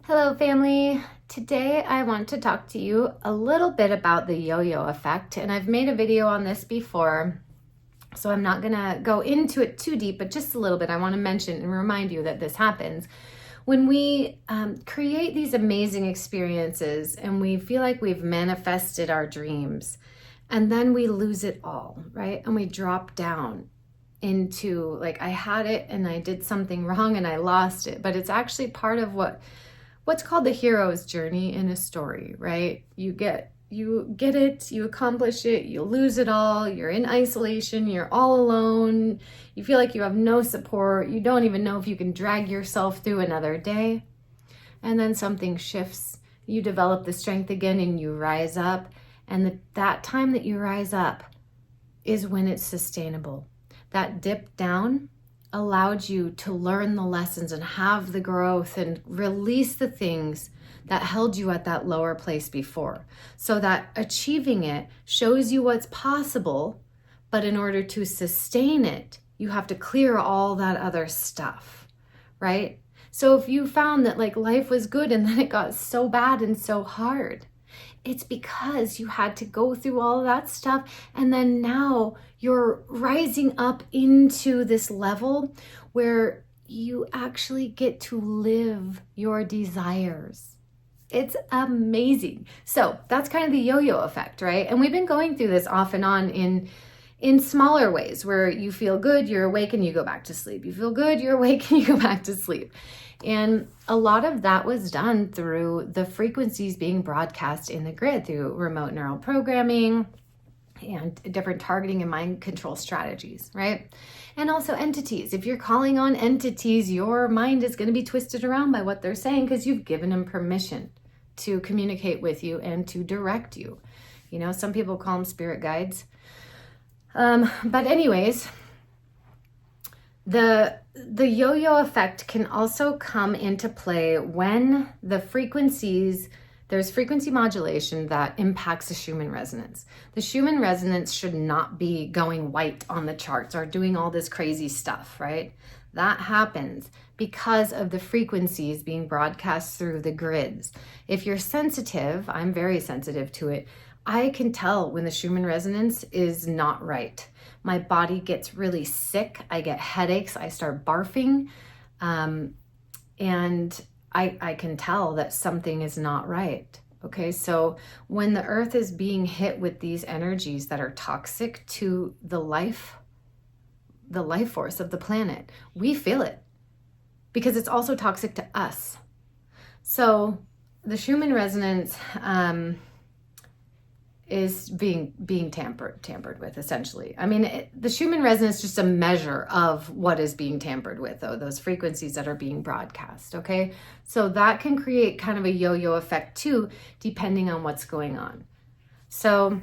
Hello family. Today I want to talk to you a little bit about the yo-yo effect, and I've made a video on this before, so I'm not gonna go into it too deep, but just a little bit. I want to mention and remind you that this happens when we create these amazing experiences and we feel like we've manifested our dreams, and then we lose it all, right? And we drop down into like, I had it and I did something wrong and I lost it, but it's actually part of what's called the hero's journey in a story, right? You get it, you accomplish it, you lose it all, you're in isolation, you're all alone, you feel like you have no support, you don't even know if you can drag yourself through another day. And then something shifts, you develop the strength again and you rise up. And that time that you rise up is when it's sustainable. That dip down allowed you to learn the lessons and have the growth and release the things that held you at that lower place before. So that achieving it shows you what's possible, but in order to sustain it, you have to clear all that other stuff, right? So if you found that like life was good and then it got so bad and so hard, it's because you had to go through all of that stuff, and then now you're rising up into this level where you actually get to live your desires. It's amazing. So that's kind of the yo-yo effect, right? And we've been going through this off and on in smaller ways where you feel good, you're awake, and you go back to sleep. You feel good, you're awake, and you go back to sleep. And a lot of that was done through the frequencies being broadcast in the grid through remote neural programming and different targeting and mind control strategies, right? And also entities. If you're calling on entities, your mind is going to be twisted around by what they're saying because you've given them permission to communicate with you and to direct you. You know, some people call them spirit guides. But anyways, the yo-yo effect can also come into play when there's frequency modulation that impacts the Schumann resonance. The Schumann resonance should not be going white on the charts or doing all this crazy stuff, right? That happens because of the frequencies being broadcast through the grids. If you're sensitive, I'm very sensitive to it, I can tell when the Schumann resonance is not right. My body gets really sick. I get headaches. I start barfing. And I can tell that something is not right. Okay, so when the earth is being hit with these energies that are toxic to the life force of the planet, we feel it because it's also toxic to us. So the Schumann resonance, is being tampered with, essentially. I mean, the Schumann resonance is just a measure of what is being tampered with, though, those frequencies that are being broadcast, okay? So that can create kind of a yo-yo effect too, depending on what's going on. So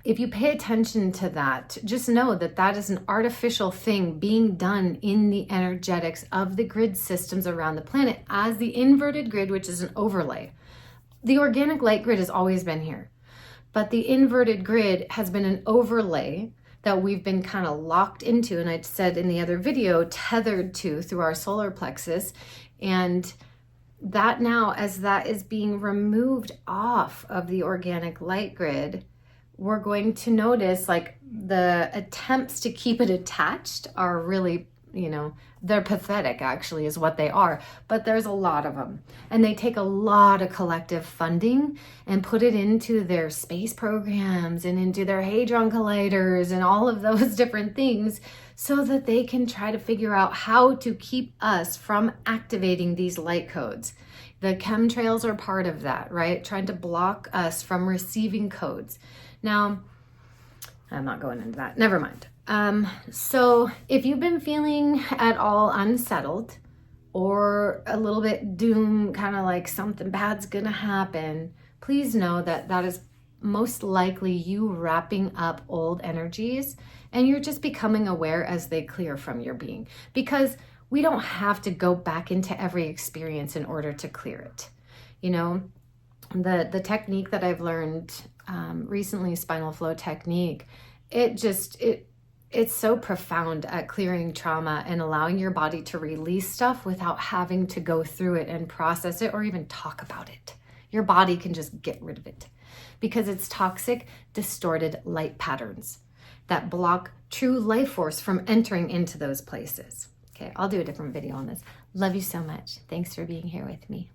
if you pay attention to that, just know that that is an artificial thing being done in the energetics of the grid systems around the planet as the inverted grid, which is an overlay. The organic light grid has always been here. But the inverted grid has been an overlay that we've been kind of locked into, and I said in the other video, tethered to through our solar plexus. And that now, as that is being removed off of the organic light grid, we're going to notice like the attempts to keep it attached are really, they're pathetic, actually, is what they are. But there's a lot of them. And they take a lot of collective funding and put it into their space programs and into their Hadron Colliders and all of those different things so that they can try to figure out how to keep us from activating these light codes. The chemtrails are part of that, right? Trying to block us from receiving codes. Now, I'm not going into that. Never mind. So if you've been feeling at all unsettled or a little bit doom, kind of like something bad's gonna happen, please know that that is most likely you wrapping up old energies and you're just becoming aware as they clear from your being, because we don't have to go back into every experience in order to clear it. The technique that I've learned recently, spinal flow technique, it it's so profound at clearing trauma and allowing your body to release stuff without having to go through it and process it or even talk about it. Your body can just get rid of it because it's toxic, distorted light patterns that block true life force from entering into those places. Okay, I'll do a different video on this. Love you so much. Thanks for being here with me.